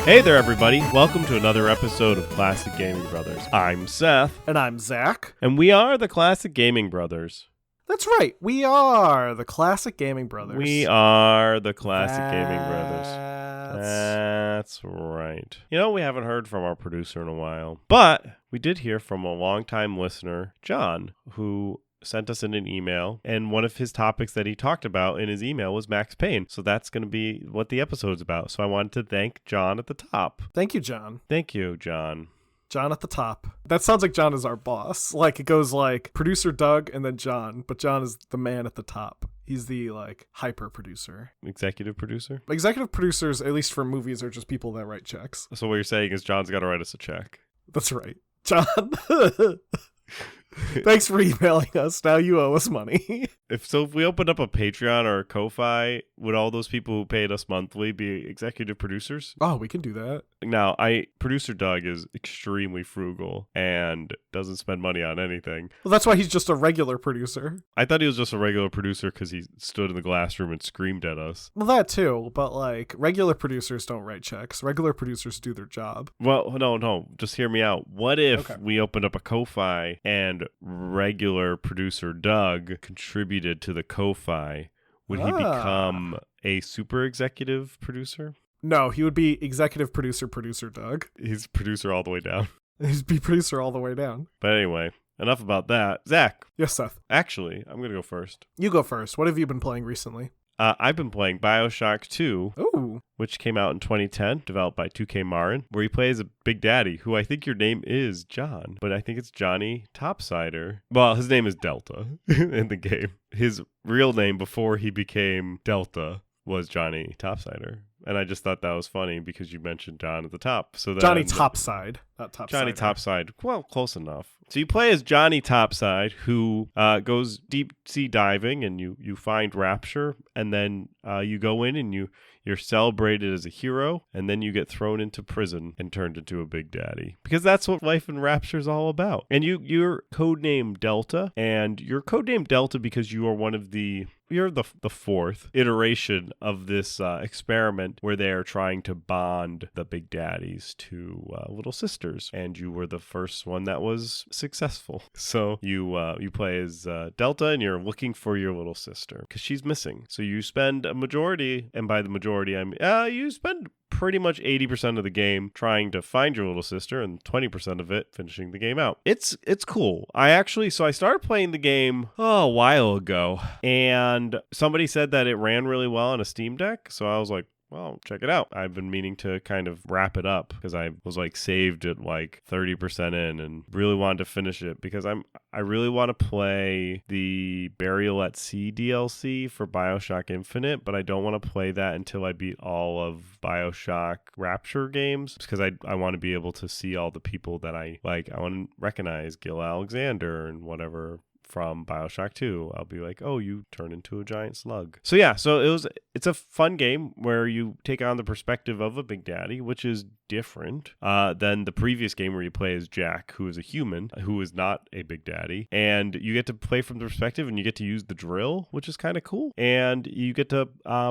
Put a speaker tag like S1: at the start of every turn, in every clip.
S1: Hey there, everybody. Welcome to another episode of Classic Gaming Brothers. I'm Seth.
S2: And I'm Zach.
S1: And we are the Classic Gaming Brothers.
S2: That's right. We are the Classic Gaming Brothers.
S1: We are the Classic Gaming Brothers. That's right. You know, we haven't heard from our producer in a while, but we did hear from a longtime listener, John, who sent us in an email, and one of his topics that he talked about in his email was Max Payne. So that's going to be what the episode's about. So I wanted to thank John at the top.
S2: Thank you, John.
S1: Thank you, John.
S2: John at the top. That sounds like John is our boss. Like, it goes like producer Doug and then John, but John is the man at the top. He's the, like, hyper producer.
S1: Executive producer?
S2: Executive producers, at least for movies, are just people that write checks.
S1: So what you're saying is John's got to write us a check.
S2: That's right. John. Thanks for emailing us. Now you owe us money.
S1: If we opened up a Patreon or a Ko-Fi, would all those people who paid us monthly be executive producers?
S2: Oh, we can do that.
S1: Now, producer Doug is extremely frugal and doesn't spend money on anything.
S2: Well, that's why he's just a regular producer.
S1: I thought he was just a regular producer because he stood in the glass room and screamed at us.
S2: Well, that too, but like regular producers don't write checks. Regular producers do their job.
S1: Well, no, just hear me out. What if we opened up a Ko-Fi and regular producer Doug contributed to the Ko-Fi? Would he become a super executive producer?
S2: No, he would be executive producer Doug.
S1: He's producer all the way down.
S2: He'd be producer all the way down.
S1: But anyway, enough about that. Zach.
S2: Yes, Seth.
S1: Actually, I'm going to go first.
S2: You go first. What have you been playing recently?
S1: I've been playing BioShock 2,
S2: Ooh.
S1: Which came out in 2010, developed by 2K Marin, where he plays a Big Daddy, who I think your name is John, but I think it's Johnny Topsider. Well, his name is Delta in the game. His real name before he became Delta was Johnny Topsider. And I just thought that was funny because you mentioned John at the top. So
S2: Johnny Topside, not Topside.
S1: Johnny Topside. Well, close enough. So you play as Johnny Topside, who goes deep sea diving, and you find Rapture, and then you go in and you're celebrated as a hero, and then you get thrown into prison and turned into a Big Daddy. Because that's what life in Rapture is all about. And you're codenamed Delta, and you're codenamed Delta because you are you're the fourth iteration of this experiment where they are trying to bond the Big Daddies to little sisters, and you were the first one that was successful. So you play as Delta, and you're looking for your little sister because she's missing. So you spend a majority, and by the majority I mean you spend pretty much 80% of the game trying to find your little sister, and 20% of it finishing the game out. It's cool. I started playing the game a while ago, and somebody said that it ran really well on a Steam Deck, so I was like, well, check it out. I've been meaning to kind of wrap it up because I was like saved at like 30% in and really wanted to finish it because I really want to play the Burial at Sea DLC for BioShock Infinite, but I don't want to play that until I beat all of BioShock Rapture games because I want to be able to see all the people that I like. I want to recognize Gil Alexander and whatever from BioShock 2. I'll be like, oh, you turn into a giant slug. So yeah, it's a fun game where you take on the perspective of a Big Daddy, which is different than the previous game where you play as Jack, who is a human, who is not a Big Daddy. And you get to play from the perspective, and you get to use the drill, which is kind of cool. And you get to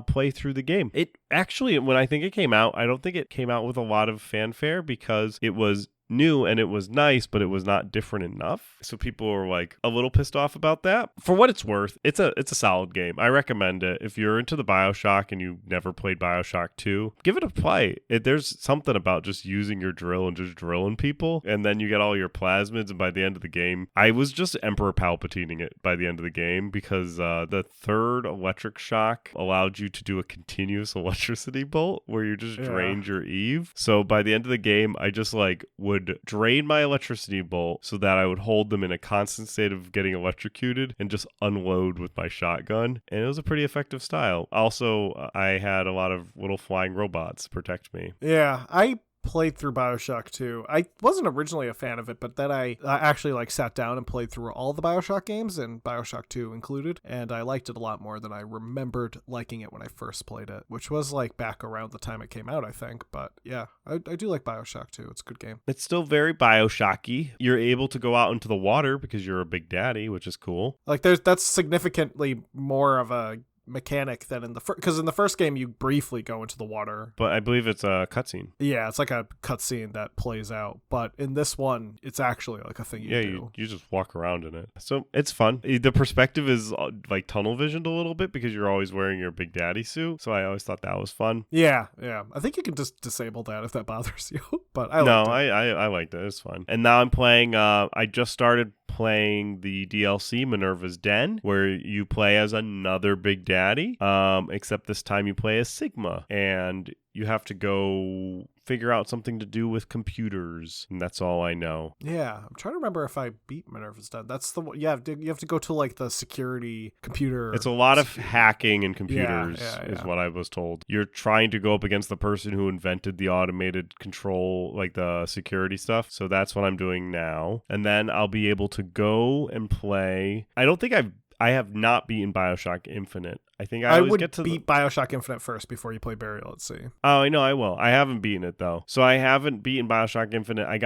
S1: play through the game. It actually, when I think it came out, I don't think it came out with a lot of fanfare because it was new and it was nice, but it was not different enough. So people were like a little pissed off about that. For what it's worth, it's a solid game. I recommend it. If you're into the BioShock and you've never played BioShock 2, give it a play. There's something about just using your drill and just drilling people, and then you get all your plasmids, and by the end of the game, I was just Emperor Palpatining it by the end of the game because the third electric shock allowed you to do a continuous electricity bolt where you just drained your Eve. So by the end of the game, I just would drain my electricity bolt so that I would hold them in a constant state of getting electrocuted and just unload with my shotgun. And it was a pretty effective style. Also, I had a lot of little flying robots protect me.
S2: Yeah, I played through BioShock 2. I wasn't originally a fan of it, but then I actually sat down and played through all the BioShock games, and BioShock 2 included, and I liked it a lot more than I remembered liking it when I first played it, which was back around the time it came out, I think. But yeah, I do like BioShock 2. It's a good game.
S1: It's still very BioShocky. You're able to go out into the water because you're a Big Daddy, which is cool.
S2: That's significantly more of a mechanic than in the first, because in the first game you briefly go into the water.
S1: But I believe it's a cutscene.
S2: Yeah, it's like a cutscene that plays out. But in this one, it's actually like a thing you do.
S1: You just walk around in it. So it's fun. The perspective is like tunnel visioned a little bit because you're always wearing your Big Daddy suit. So I always thought that was fun.
S2: Yeah. I think you can just disable that if that bothers you. But I
S1: liked it. It's fun. And now I'm playing. I just started playing the DLC Minerva's Den, where you play as another Big Daddy, except this time you play as Sigma, and you have to go figure out something to do with computers, and that's all I know.
S2: Yeah, I'm trying to remember if I beat Minerva's Den. That's the one. Yeah, you have to go to like the security computer.
S1: It's a lot of hacking in computers, is what I was told. You're trying to go up against the person who invented the automated control, like the security stuff. So that's what I'm doing now, and then I'll be able to go and play. I don't think I have not beaten BioShock Infinite. I think I would get to
S2: beat BioShock Infinite first before you play Burial at Sea.
S1: Oh, I know I will. I haven't beaten it though. So I haven't beaten BioShock Infinite. I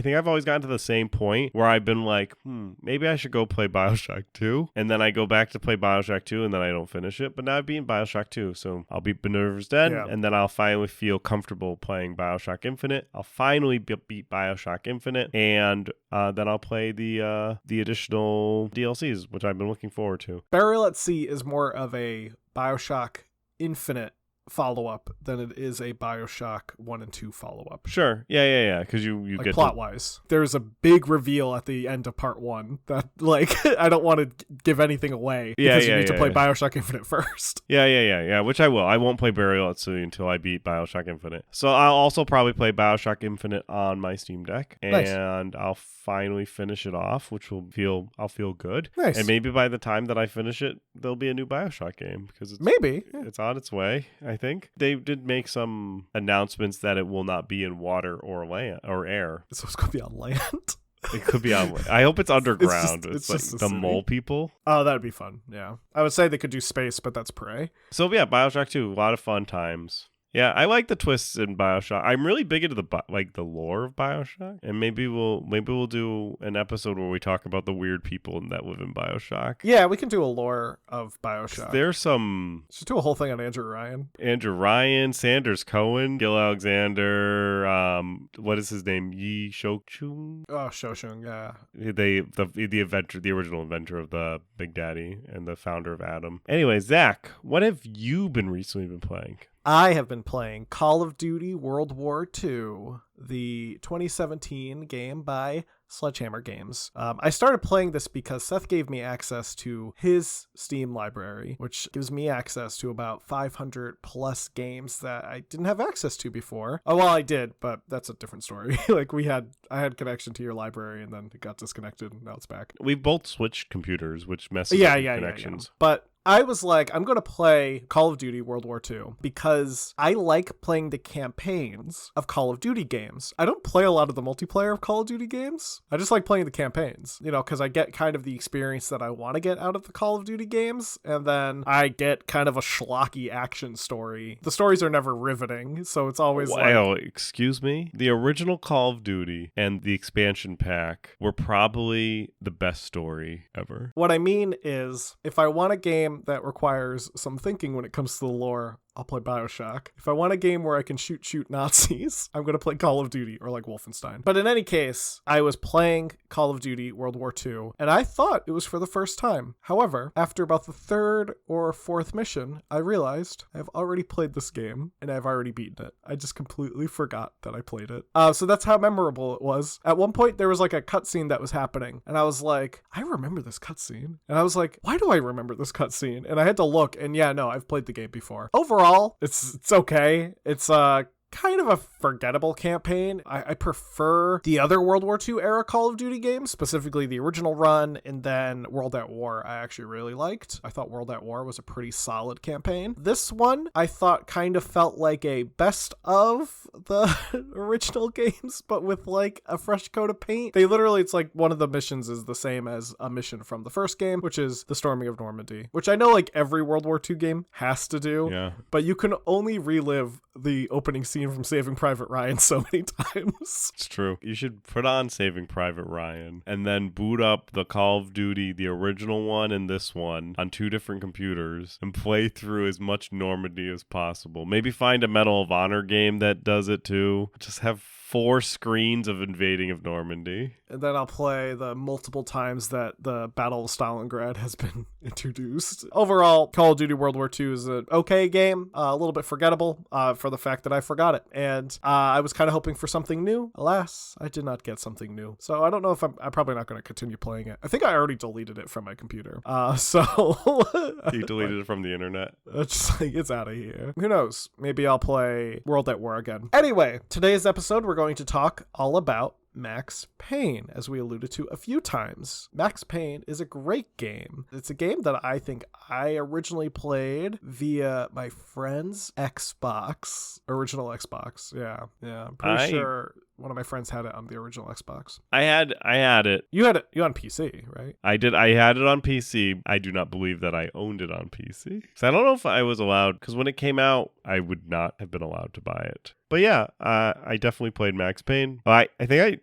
S1: think I've always gotten to the same point where I've been like, maybe I should go play BioShock 2. And then I go back to play BioShock 2 and then I don't finish it. But now I've beaten BioShock 2. So I'll beat Minerva's Den and then I'll finally feel comfortable playing BioShock Infinite. I'll finally beat BioShock Infinite and then I'll play the additional DLCs, which I've been looking forward to.
S2: Burial at Sea is more of a BioShock Infinite follow-up than it is a BioShock 1 and 2 follow-up.
S1: Sure. Yeah. Because you
S2: like
S1: get
S2: plot-wise. There's a big reveal at the end of part 1 that, like, I don't want to give anything away because you need to play BioShock Infinite first.
S1: Yeah, which I will. I won't play Burial at Sea until I beat BioShock Infinite. So I'll also probably play BioShock Infinite on my Steam Deck, and I'll finally finish it off, which I'll feel good.
S2: Nice.
S1: And maybe by the time that I finish it, there'll be a new BioShock game because it's on its way. I think they did make some announcements that it will not be in water or land or air.
S2: So it's gonna be on land.
S1: It could be on. I hope it's underground.
S2: It's
S1: like
S2: just
S1: the
S2: city.
S1: mole people.
S2: Oh, that'd be fun. Yeah, I would say they could do space, but that's Prey.
S1: So yeah, BioShock 2, a lot of fun times. Yeah, I like the twists in BioShock. I'm really big into the lore of BioShock, and maybe we'll do an episode where we talk about the weird people that live in BioShock.
S2: Yeah, we can do a lore of BioShock.
S1: There's some.
S2: Just do a whole thing on Andrew Ryan, Sanders Cohen, Gil Alexander. What is his name? Yi Shouchung. Oh, Shouchung. Yeah.
S1: The inventor, the original inventor of the Big Daddy and the founder of Atom. Anyway, Zach, what have you recently been playing?
S2: I have been playing Call of Duty World War II, the 2017 game by Sledgehammer Games. I started playing this because Seth gave me access to his Steam library, which gives me access to about 500 plus games that I didn't have access to before. Oh, well, I did, but that's a different story. Like I had connection to your library and then it got disconnected and now it's back.
S1: We've both switched computers, which messes up connections.
S2: Yeah. But I was like, I'm going to play Call of Duty World War II because I like playing the campaigns of Call of Duty games. I don't play a lot of the multiplayer of Call of Duty games. I just like playing the campaigns, because I get kind of the experience that I want to get out of the Call of Duty games, and then I get kind of a schlocky action story. The stories are never riveting, so it's always
S1: excuse me? The original Call of Duty and the expansion pack were probably the best story ever.
S2: What I mean is, if I want a game that requires some thinking when it comes to the lore, I'll play BioShock. If I want a game where I can shoot Nazis, I'm going to play Call of Duty or like Wolfenstein. But in any case, I was playing Call of Duty World War II, and I thought it was for the first time. However, after about the third or fourth mission, I realized I've already played this game, and I've already beaten it. I just completely forgot that I played it. So that's how memorable it was. At one point, there was like a cutscene that was happening, and I was like, I remember this cutscene. And I was like, why do I remember this cutscene? And I had to look, and yeah, no, I've played the game before. Overall, it's okay. It's kind of a forgettable campaign. I prefer the other World War II era Call of Duty games, specifically the original run, and then World at War I actually really liked. I thought World at War was a pretty solid campaign. This one I thought kind of felt like a best of the original games, but with like a fresh coat of paint. It's like one of the missions is the same as a mission from the first game, which is the storming of Normandy, which I know like every World War II game has to do,
S1: yeah.
S2: But you can only relive the opening scene scene from Saving Private Ryan so many times.
S1: It's true. You should put on Saving Private Ryan and then boot up the Call of Duty, the original one and this one, on 2 different computers and play through as much Normandy as possible. Maybe find a Medal of Honor game that does it too. Just have 4 screens of invading of Normandy.
S2: And then I'll play the multiple times that the Battle of Stalingrad has been introduced. Overall, Call of Duty World War II is an okay game, a little bit forgettable for the fact that I forgot it. And I was kind of hoping for something new. Alas, I did not get something new. So I don't know if I'm probably not going to continue playing it. I think I already deleted it from my computer.
S1: You deleted it from the internet?
S2: It's like, it's out of here. Who knows? Maybe I'll play World at War again. Anyway, today's episode, we're going to talk all about Max Payne, as we alluded to a few times. Max Payne is a great game. It's a game that I think I originally played via my friend's original Xbox. Yeah. I'm pretty sure one of my friends had it on the original Xbox.
S1: I had it.
S2: You had it on PC, right?
S1: I did. I had it on PC. I do not believe that I owned it on PC. So I don't know if I was allowed, because when it came out, I would not have been allowed to buy it. But yeah, I definitely played Max Payne. I think I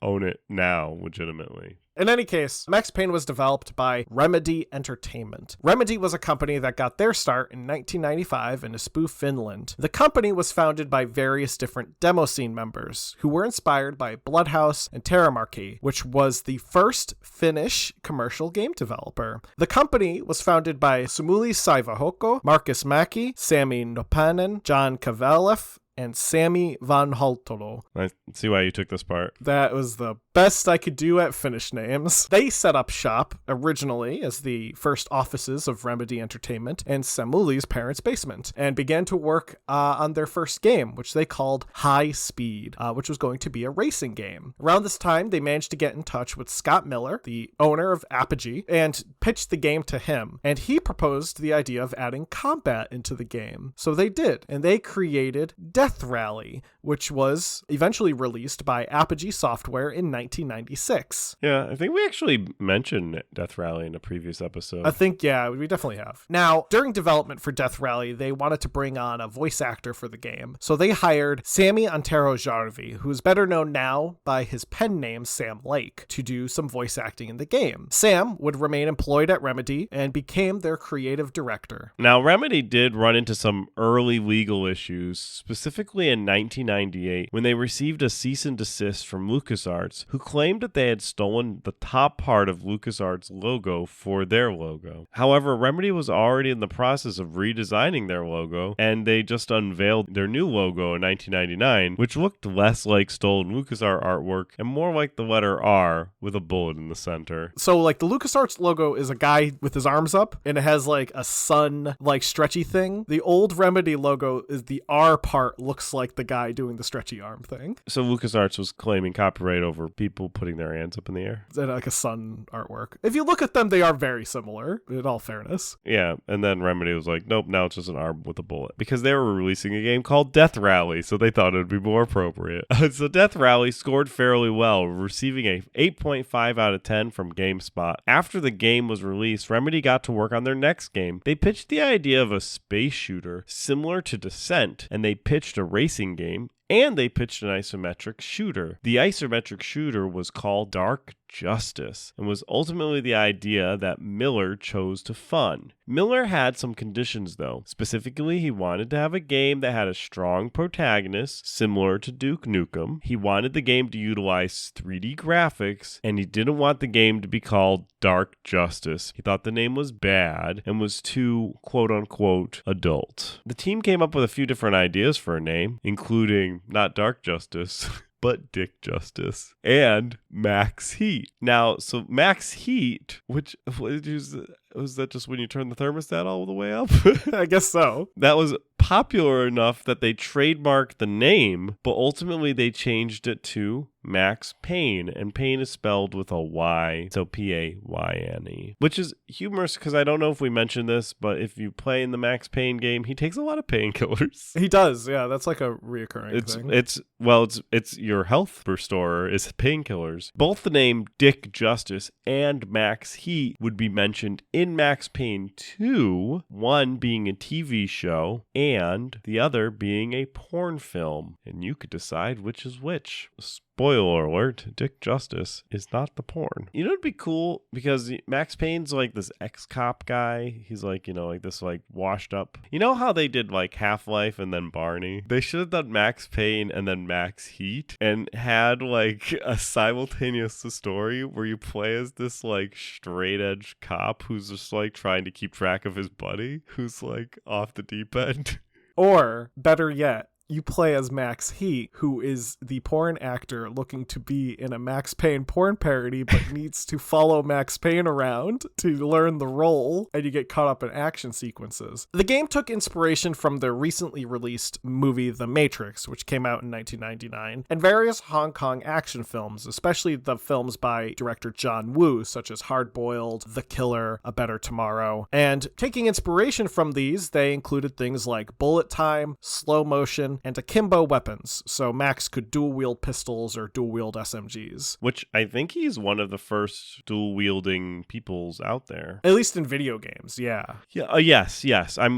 S1: own it now, legitimately.
S2: In any case, Max Payne was developed by Remedy Entertainment. Remedy was a company that got their start in 1995 in Espoo, Finland. The company was founded by various different demo scene members who were inspired by Bloodhouse and Terramarchy, which was the first Finnish commercial game developer. The company was founded by Samuli Saivahoko, Markus Mäki, Sami Nopanen, John Kavelev, and Sami Van Holtolo.
S1: I see why you took this part.
S2: That was the best I could do at Finnish names. They set up shop originally as the first offices of Remedy Entertainment in Samuli's parents' basement and began to work on their first game, which they called High Speed, which was going to be a racing game. Around this time, they managed to get in touch with Scott Miller, the owner of Apogee, and pitched the game to him. And he proposed the idea of adding combat into the game. So they did, and they created Death Rally, which was eventually released by Apogee Software in 1996.
S1: Yeah, I think we actually mentioned Death Rally in a previous episode.
S2: I think, yeah, we definitely have. Now, during development for Death Rally, they wanted to bring on a voice actor for the game. So they hired Sami Antero Jarvi, who is better known now by his pen name Sam Lake, to do some voice acting in the game. Sam would remain employed at Remedy and became their creative director.
S1: Now, Remedy did run into some early legal issues, specifically in 1998, when they received a cease and desist from LucasArts, who claimed that they had stolen the top part of LucasArts' logo for their logo. However, Remedy was already in the process of redesigning their logo, and they just unveiled their new logo in 1999, which looked less like stolen LucasArts artwork and more like the letter R with a bullet in the center.
S2: So, like, the LucasArts logo is a guy with his arms up, and it has, like, a sun, like, stretchy thing. The old Remedy logo is the R part looks like the guy doing the stretchy arm thing.
S1: So LucasArts was claiming copyright over people putting their hands up in the air?
S2: And like a sun artwork. If you look at them, they are very similar, in all fairness.
S1: Yeah, and then Remedy was like, nope, now it's just an arm with a bullet. Because they were releasing a game called Death Rally, so they thought it would be more appropriate. So Death Rally scored fairly well, receiving a 8.5 out of 10 from GameSpot. After the game was released, Remedy got to work on their next game. They pitched the idea of a space shooter similar to Descent, and they pitched a racing game, and they pitched an isometric shooter. The isometric shooter was called Dark Justice and was ultimately the idea that Miller chose to fund. Miller had some conditions though. Specifically, he wanted to have a game that had a strong protagonist, similar to Duke Nukem. He wanted the game to utilize 3D graphics, and he didn't want the game to be called Dark Justice. He thought the name was bad and was too quote-unquote adult. The team came up with a few different ideas for a name, including not Dark Justice, but Dick Justice, and Max Heat. Now, so Max Heat, which was that just when you turn the thermostat all the way up?
S2: I guess so.
S1: That was popular enough that they trademarked the name, but ultimately they changed it to Max Payne, and Payne is spelled with a Y, so Payne, which is humorous because I don't know if we mentioned this, but if you play in the Max Payne game, he takes a lot of painkillers.
S2: He does, yeah. That's like a reoccurring thing.
S1: It's your health restorer is painkillers. Both the name Dick Justice and Max Heat would be mentioned in Max Payne 2, one being a TV show and the other being a porn film, and you could decide which is which. Spoiler alert, Dick Justice is not the porn. You know, it'd be cool because Max Payne's like this ex-cop guy. He's like, like this like washed up. You know how they did like Half-Life and then Barney? They should have done Max Payne and then Max Heat and had like a simultaneous story where you play as this like straight edge cop who's just like trying to keep track of his buddy who's like off the deep end.
S2: Or better yet, you play as Max Heat, who is the porn actor looking to be in a Max Payne porn parody, but needs to follow Max Payne around to learn the role, and you get caught up in action sequences. The game took inspiration from the recently released movie The Matrix, which came out in 1999, and various Hong Kong action films, especially the films by director John Woo, such as Hard Boiled, The Killer, A Better Tomorrow. And taking inspiration from these, they included things like bullet time, slow motion, and akimbo weapons, so Max could dual-wield pistols or dual-wield SMGs.
S1: Which I think he's one of the first dual-wielding peoples out there.
S2: At least in video games, yeah.
S1: Yeah. Yes.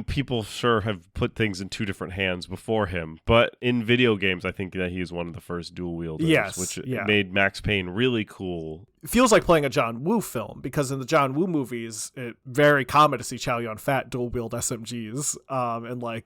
S1: People sure have put things in two different hands before him, but in video games, I think that he is one of the first dual-wielders, which made Max Payne really cool.
S2: It feels like playing a John Woo film, because in the John Woo movies, it's very common to see Chow Yun-Fat dual-wield SMGs,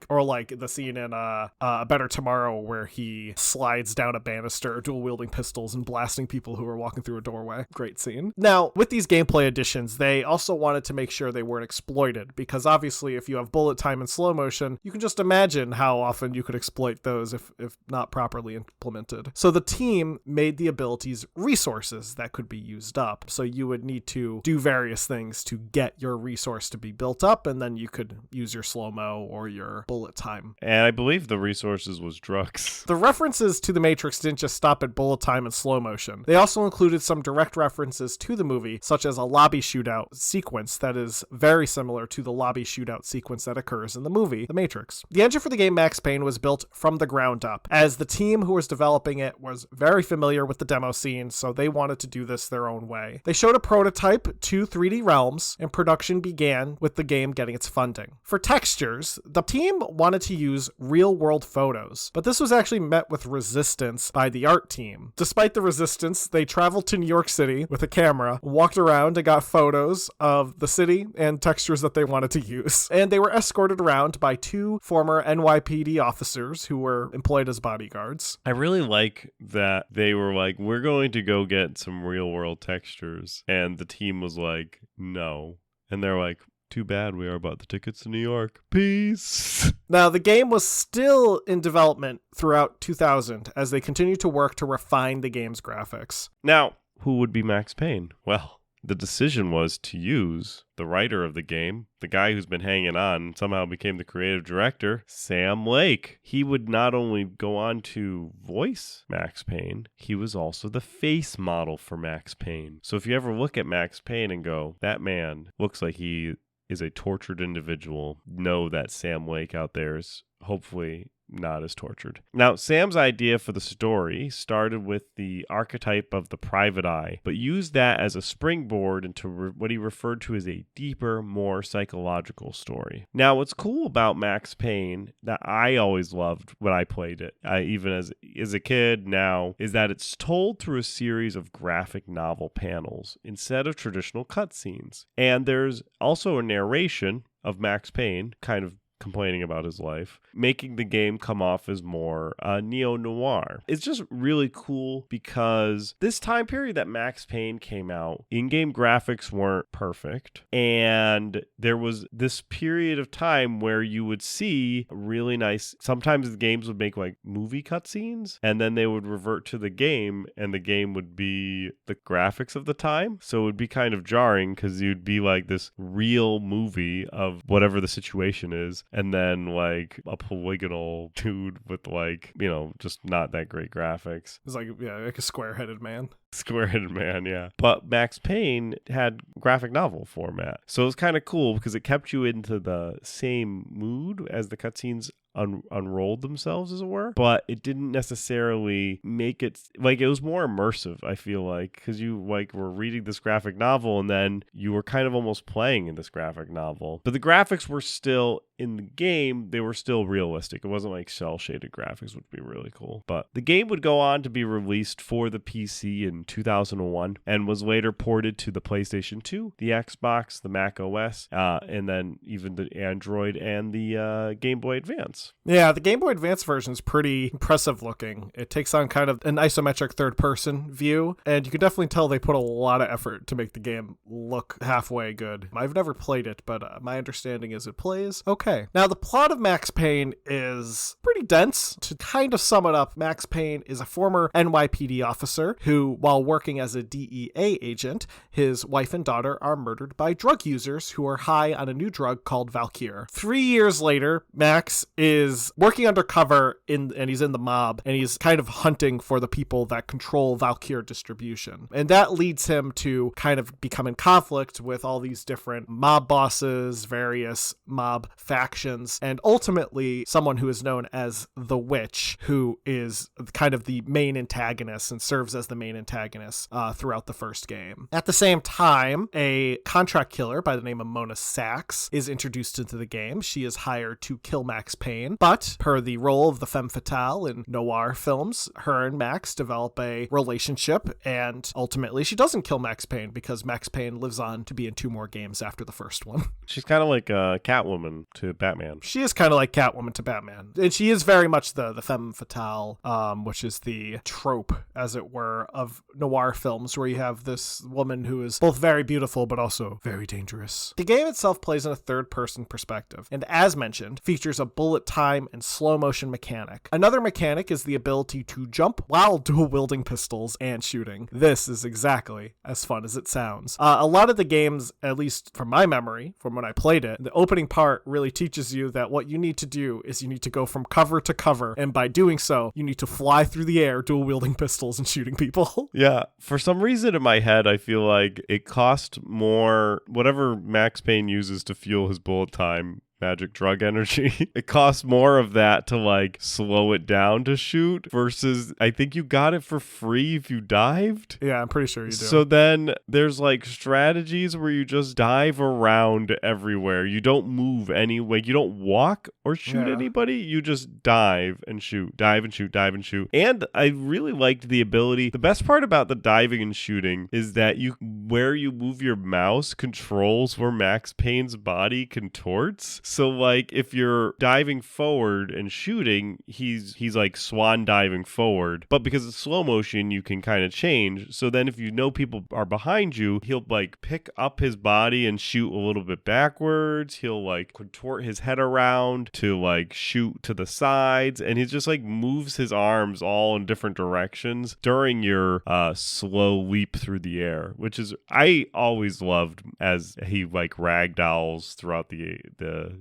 S2: or like the scene in A Better Tomorrow where he slides down a banister dual-wielding pistols and blasting people who are walking through a doorway. Great scene. Now, with these gameplay additions, they also wanted to make sure they weren't exploited, because obviously if you have bullet time and slow motion, you can just imagine how often you could exploit those if not properly implemented. So the team made the abilities resources that could be used up. So you would need to do various things to get your resource to be built up, and then you could use your slow-mo or your bullet time.
S1: And I believe the resources was drugs.
S2: The references to The Matrix didn't just stop at bullet time and slow motion. They also included some direct references to the movie, such as a lobby shootout sequence that is very similar to the lobby shootout sequence that occurs in the movie The Matrix. The engine for the game Max Payne was built from the ground up, as the team who was developing it was very familiar with the demo scene, so they wanted to do this their own way. They showed a prototype to 3D Realms, and production began with the game getting its funding. For textures, the team wanted to use real-world photos, but this was actually met with resistance by the art team. Despite the resistance, they traveled to New York City with a camera, walked around and got photos of the city and textures that they wanted to use. And they were escorted around by two former NYPD officers who were employed as bodyguards.
S1: I really like that they were like, we're going to go get some real world textures. And the team was like, no. And they're like, too bad, we are about the tickets to New York. Peace.
S2: Now, the game was still in development throughout 2000 as they continued to work to refine the game's graphics.
S1: Now, who would be Max Payne? Well, the decision was to use the writer of the game, the guy who's been hanging on and somehow became the creative director, Sam Lake. He would not only go on to voice Max Payne, he was also the face model for Max Payne. So if you ever look at Max Payne and go, that man looks like he is a tortured individual, know that Sam Lake out there is hopefully not as tortured. Now, Sam's idea for the story started with the archetype of the private eye, but used that as a springboard into what he referred to as a deeper, more psychological story. Now, what's cool about Max Payne that I always loved when I played it, even as a kid now, is that it's told through a series of graphic novel panels instead of traditional cutscenes. And there's also a narration of Max Payne, kind of complaining about his life, making the game come off as more neo-noir. It's just really cool because this time period that Max Payne came out, in-game graphics weren't perfect, and there was this period of time where you would see really nice, sometimes the games would make like movie cutscenes, and then they would revert to the game, and the game would be the graphics of the time, so it would be kind of jarring because you'd be like this real movie of whatever the situation is, and then like a polygonal dude with like, just not that great graphics.
S2: It's like, yeah, like a square-headed man.
S1: Square-headed man, yeah. But Max Payne had graphic novel format. So it was kind of cool because it kept you into the same mood as the cutscenes unrolled themselves, as it were, but it didn't necessarily make it like, it was more immersive, I feel like, because you like were reading this graphic novel and then you were kind of almost playing in this graphic novel. But the graphics were still in the game, they were still realistic. It wasn't like cel shaded graphics, which would be really cool. But the game would go on to be released for the PC in 2001 and was later ported to the PlayStation 2, the Xbox, the Mac OS, and then even the Android and the Game Boy Advance.
S2: Yeah, the Game Boy Advance version is pretty impressive looking. It takes on kind of an isometric third-person view, and you can definitely tell they put a lot of effort to make the game look halfway good. I've never played it, but my understanding is it plays okay. Now, the plot of Max Payne is pretty dense. To kind of sum it up, Max Payne is a former NYPD officer who, while working as a DEA agent, his wife and daughter are murdered by drug users who are high on a new drug called Valkyr. 3 years later, Max is working undercover and he's in the mob, and he's kind of hunting for the people that control Valkyr distribution. And that leads him to kind of become in conflict with all these different mob bosses, various mob factions, and ultimately someone who is known as the Witch, who is kind of the main antagonist and serves as the main antagonist throughout the first game. At the same time, a contract killer by the name of Mona Sachs is introduced into the game. She is hired to kill Max Payne, but per the role of the femme fatale in noir films, her and Max develop a relationship, and ultimately she doesn't kill Max Payne because Max Payne lives on to be in 2 more games after the first one.
S1: She's kind of like Catwoman to Batman.
S2: She is kind of like Catwoman to Batman, and she is very much the femme fatale, which is the trope, as it were, of noir films where you have this woman who is both very beautiful but also very dangerous. The game itself plays in a third-person perspective, and as mentioned, features a bullet time and slow motion mechanic. Another mechanic is the ability to jump while dual wielding pistols and shooting. This is exactly as fun as it sounds. A lot of the games, at least from my memory, from when I played it, the opening part really teaches you that what you need to do is you need to go from cover to cover, and by doing so, you need to fly through the air dual wielding pistols and shooting people.
S1: Yeah, for some reason in my head, I feel like it cost more, whatever Max Payne uses to fuel his bullet time magic drug energy. It costs more of that to like slow it down to shoot versus I think you got it for free if you dived.
S2: Yeah, I'm pretty sure you do.
S1: So then there's like strategies where you just dive around everywhere. You don't move any way. You don't walk or shoot anybody. You just dive and shoot, dive and shoot, dive and shoot. And I really liked the ability. The best part about the diving and shooting is that where you move your mouse controls where Max Payne's body contorts. So like if you're diving forward and shooting, he's like swan diving forward. But because it's slow motion, you can kind of change. So then if you know people are behind you, he'll like pick up his body and shoot a little bit backwards. He'll like contort his head around to like shoot to the sides. And he just like moves his arms all in different directions during your slow leap through the air, which is I always loved as he like ragdolls throughout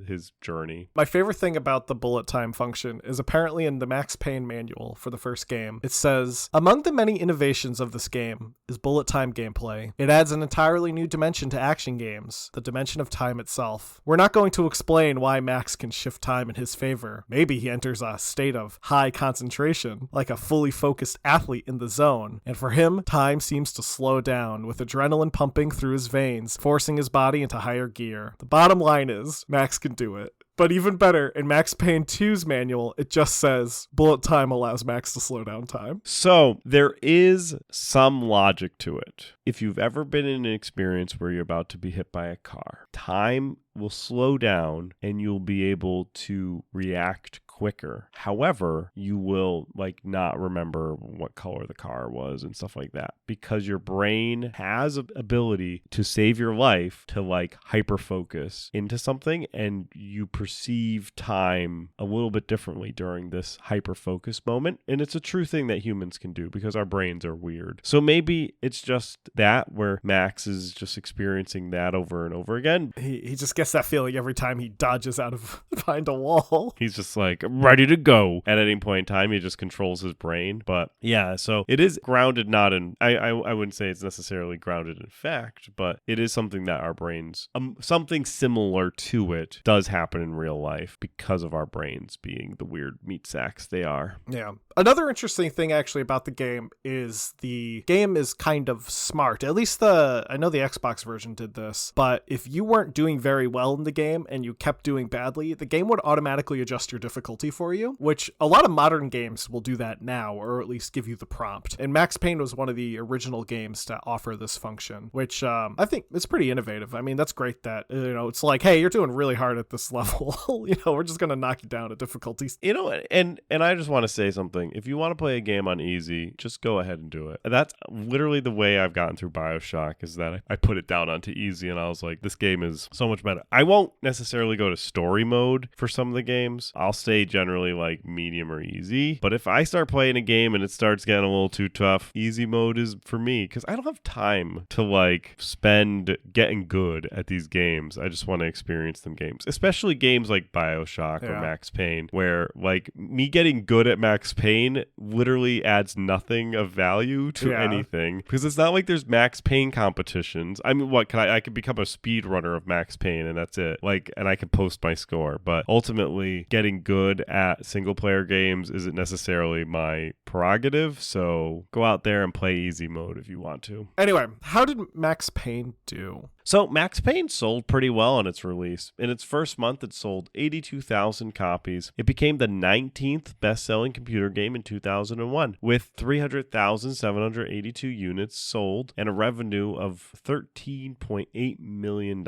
S1: his journey.
S2: My favorite thing about the bullet time function is apparently in the Max Payne manual for the first game. It says, among the many innovations of this game is bullet time gameplay. It adds an entirely new dimension to action games, the dimension of time itself. We're not going to explain why Max can shift time in his favor. Maybe he enters a state of high concentration, like a fully focused athlete in the zone, and for him, time seems to slow down, with adrenaline pumping through his veins, forcing his body into higher gear. The bottom line is, Max can do it. But even better, in Max Payne 2's manual, it just says, bullet time allows Max to slow down time.
S1: So there is some logic to it. If you've ever been in an experience where you're about to be hit by a car, time will slow down and you'll be able to react quicker. However, you will like not remember what color the car was and stuff like that because your brain has an ability to save your life to like hyper focus into something, and you perceive time a little bit differently during this hyper focus moment. And it's a true thing that humans can do because our brains are weird. So maybe it's just that where Max is just experiencing that over and over again.
S2: He just gets that feeling every time he dodges out of behind a wall.
S1: He's just like ready to go at any point in time. He just controls his brain. But yeah, so it is grounded not in, I wouldn't say it's necessarily grounded in fact, but it is something that our brains, something similar to it does happen in real life because of our brains being the weird meat sacks they are.
S2: Yeah. Another interesting thing actually about the game is the game is kind of smart. At least I know the Xbox version did this, but if you weren't doing very well in the game and you kept doing badly, the game would automatically adjust your difficulty for you, which a lot of modern games will do that now, or at least give you the prompt. And Max Payne was one of the original games to offer this function, which I think is pretty innovative. I mean, that's great that, it's like, hey, you're doing really hard at this level. We're just going to knock you down at difficulties.
S1: And I just want to say something. If you want to play a game on easy, just go ahead and do it. That's literally the way I've gotten through BioShock, is that I put it down onto easy and I was like, this game is so much better. I won't necessarily go to story mode for some of the games. I'll stay generally like medium or easy. But if I start playing a game and it starts getting a little too tough, easy mode is for me because I don't have time to like spend getting good at these games. I just want to experience them games, especially games like BioShock or Max Payne, where like me getting good at Max Payne literally adds nothing of value to anything because it's not like there's Max Payne competitions. I mean, what I could become a speed runner of Max Payne and that's it. Like, and I can post my score, but ultimately getting good at single player games isn't necessarily my prerogative. So go out there and play easy mode if you want to.
S2: Anyway, how did Max Payne do?
S1: So Max Payne sold pretty well on its release. In its first month, it sold 82,000 copies. It became the 19th best-selling computer game in 2001, with 300,782 units sold and a revenue of $13.8 million.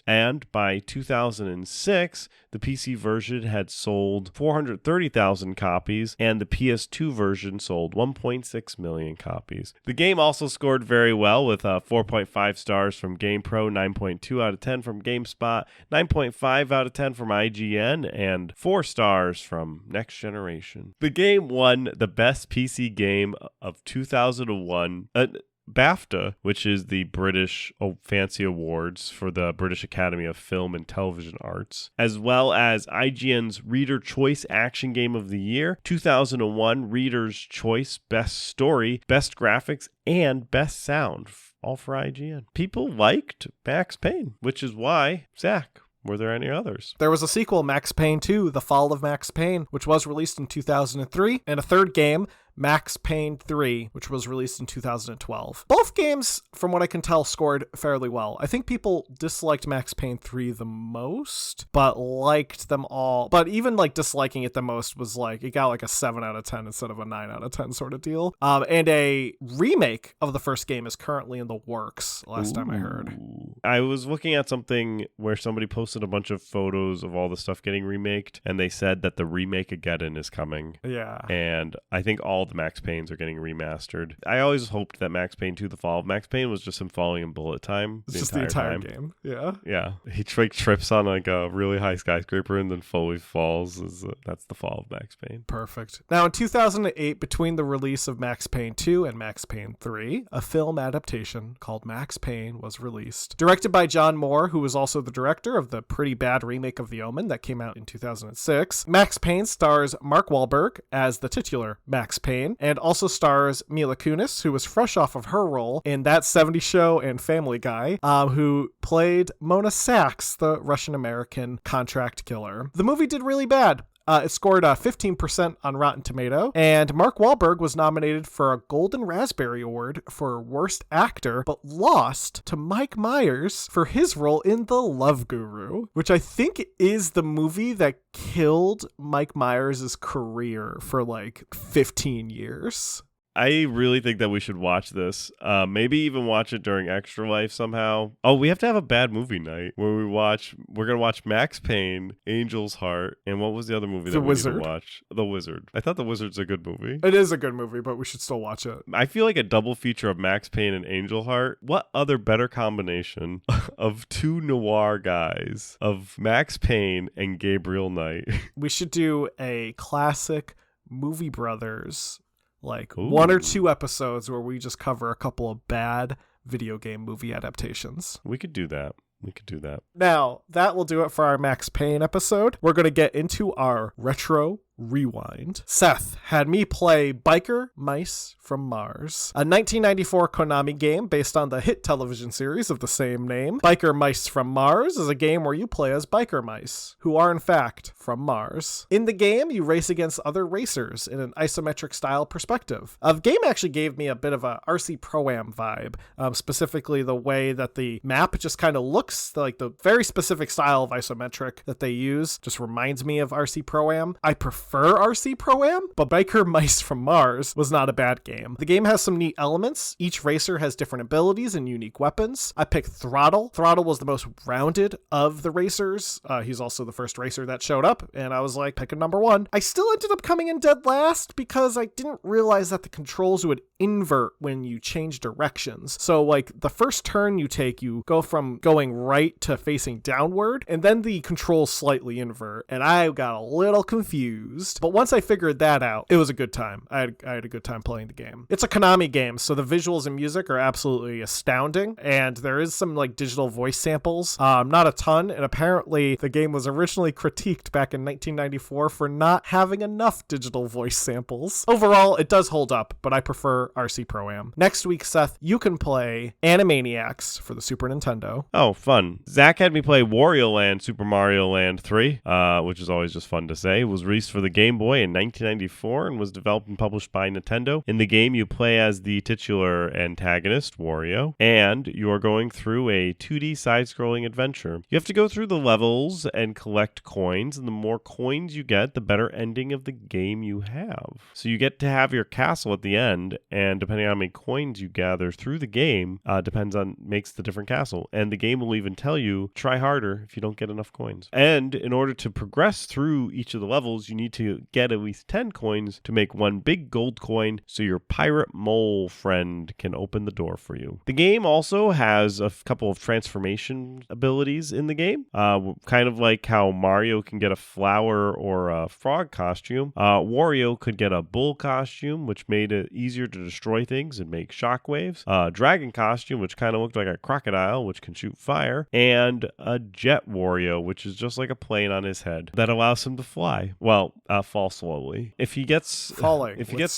S1: And by 2006, the PC version had sold 430,000 copies, and the PS2 version sold 1.6 million copies. The game also scored very well with 4.5 stars from GamePro, 9.2 out of 10 from GameSpot, 9.5 out of 10 from IGN, and 4 stars from Next Generation. The game won the Best PC Game of 2001 BAFTA, which is the British fancy awards for the British Academy of Film and Television Arts, as well as IGN's Reader Choice Action Game of the Year, 2001 Reader's Choice Best Story, Best Graphics, and Best Sound, all for IGN. People liked Max Payne, which is why, Zach, were there any others?
S2: There was a sequel, Max Payne 2, The Fall of Max Payne, which was released in 2003, and a third game, Max Payne 3, which was released in 2012. Both games, from what I can tell, scored fairly well. I think people disliked Max Payne 3 the most, but liked them all. But even like disliking it the most was like, it got like a 7 out of 10 instead of a 9 out of 10 sort of deal. And a remake of the first game is currently in the works, last time I heard.
S1: I was looking at something where somebody posted a bunch of photos of all the stuff getting remaked, and they said that the remake-ageddon is coming.
S2: Yeah.
S1: And I think all the Max Paynes are getting remastered. I always hoped that Max Payne 2, The Fall of Max Payne was just him falling in bullet time.
S2: It's just the entire game. Yeah.
S1: Yeah. He trips on like a really high skyscraper and then fully falls. That's The Fall of Max Payne.
S2: Perfect. Now, in 2008, between the release of Max Payne 2 and Max Payne 3, a film adaptation called Max Payne was released. Directed by John Moore, who was also the director of the pretty bad remake of The Omen that came out in 2006. Max Payne stars Mark Wahlberg as the titular Max Payne, and also stars Mila Kunis, who was fresh off of her role in That 70s Show and Family Guy, who played Mona Sachs, the Russian-American contract killer. The movie did really bad. It scored 15% on Rotten Tomato, and Mark Wahlberg was nominated for a Golden Raspberry Award for Worst Actor, but lost to Mike Myers for his role in The Love Guru, which I think is the movie that killed Mike Myers' career for like 15 years.
S1: I really think that we should watch this. Maybe even watch it during Extra Life somehow. Oh, we have to have a bad movie night where we're going to watch Max Payne, Angel's Heart, and what was the other movie that we need to watch? The Wizard. I thought The Wizard's a good movie.
S2: It is a good movie, but we should still watch it.
S1: I feel like a double feature of Max Payne and Angel Heart. What other better combination of two noir guys, of Max Payne and Gabriel Knight?
S2: We should do a classic Movie Brothers, like
S1: Ooh.
S2: 1 or 2 episodes where we just cover a couple of bad video game movie adaptations.
S1: We could do that.
S2: Now, that will do it for our Max Payne episode. We're going to get into our retro rewind. Seth had me play Biker Mice from Mars, a 1994 Konami game based on the hit television series of the same name. Biker Mice from Mars is a game where you play as biker mice, who are in fact from Mars. In the game, you race against other racers in an isometric style perspective. The game actually gave me a bit of a RC Pro-Am vibe, specifically the way that the map just kind of looks like the very specific style of isometric that they use just reminds me of RC Pro-Am. I prefer RC Pro-Am, but Biker Mice from Mars was not a bad game. The game has some neat elements. Each racer has different abilities and unique weapons. I picked Throttle. Throttle was the most rounded of the racers. He's also the first racer that showed up, and I was like, picking number 1. I still ended up coming in dead last because I didn't realize that the controls would invert when you change directions. So like the first turn you take, you go from going right to facing downward, and then the controls slightly invert, and I got a little confused. But once I figured that out, it was a good time. I had a good time playing the game. It's a Konami game, so the visuals and music are absolutely astounding, and there is some like digital voice samples, not a ton, and apparently the game was originally critiqued back in 1994 for not having enough digital voice samples. Overall, it does hold up, but I prefer RC Pro-Am. Next week, Seth, you can play Animaniacs for the Super Nintendo.
S1: Oh, fun. Zach had me play Wario Land Super Mario Land 3, which is always just fun to say. It was released for the Game Boy in 1994 and was developed and published by Nintendo. In the game, you play as the titular antagonist, Wario, and you are going through a 2D side-scrolling adventure. You have to go through the levels and collect coins, and the more coins you get, the better ending of the game you have. So you get to have your castle at the end, and depending on how many coins you gather through the game, makes the different castle. And the game will even tell you, try harder if you don't get enough coins. And in order to progress through each of the levels, you need to get at least 10 coins to make one big gold coin so your pirate mole friend can open the door for you. The game also has a couple of transformation abilities in the game, kind of like how Mario can get a flower or a frog costume. Wario could get a bull costume, which made it easier to destroy things and make shockwaves. Dragon costume, which kind of looked like a crocodile, which can shoot fire. And a jet Wario, which is just like a plane on his head that allows him to fly. Well, fall slowly. If he gets
S2: falling with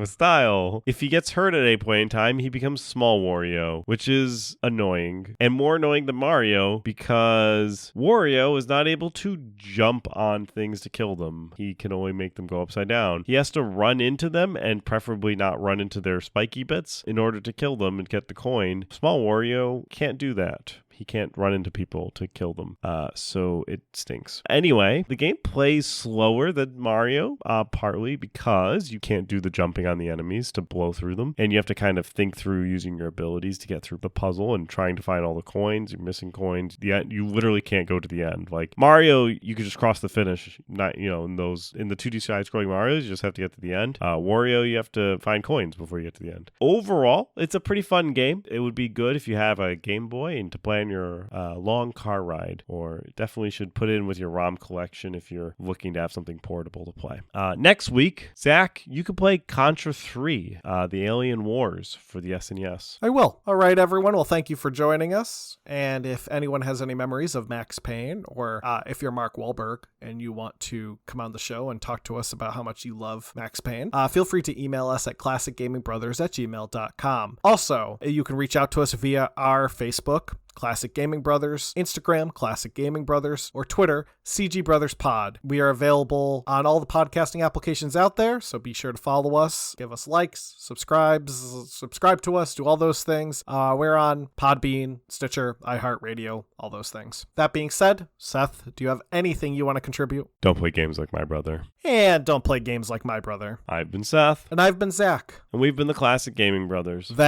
S1: style. If he gets hurt at a point in time, he becomes small Wario, which is annoying. And more annoying than Mario because Wario is not able to jump on things to kill them. He can only make them go upside down. He has to run into them and preferably not run into their spiky bits in order to kill them and get the coin. Small Wario can't do that. He can't run into people to kill them, so it stinks. Anyway, the game plays slower than Mario, partly because you can't do the jumping on the enemies to blow through them, and you have to kind of think through using your abilities to get through the puzzle and trying to find all the coins. You're missing coins. You literally can't go to the end. Like Mario, you could just cross the finish. Not in the 2D side-scrolling Marios, you just have to get to the end. Wario, you have to find coins before you get to the end. Overall, it's a pretty fun game. It would be good if you have a Game Boy and to play on your long car ride, or definitely should put it in with your ROM collection if you're looking to have something portable to play. Next week, Zach, you can play Contra 3, the Alien Wars for the SNES.
S2: I will. All right, everyone. Well, thank you for joining us. And if anyone has any memories of Max Payne, or if you're Mark Wahlberg and you want to come on the show and talk to us about how much you love Max Payne, feel free to email us at classicgamingbrothers@gmail.com. Also, you can reach out to us via our Facebook, Classic Gaming Brothers, Instagram, Classic Gaming Brothers, or Twitter, CG Brothers Pod. We are available on all the podcasting applications out there, so be sure to follow us, give us likes, subscribe to us, do all those things. We're on Podbean, Stitcher, iHeartRadio, all those things. That being said, Seth, do you have anything you want to contribute?
S1: Don't play games like my brother.
S2: And don't play games like my brother.
S1: I've been Seth.
S2: And I've been Zach.
S1: And we've been the Classic Gaming Brothers.
S2: That's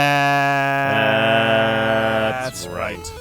S2: right.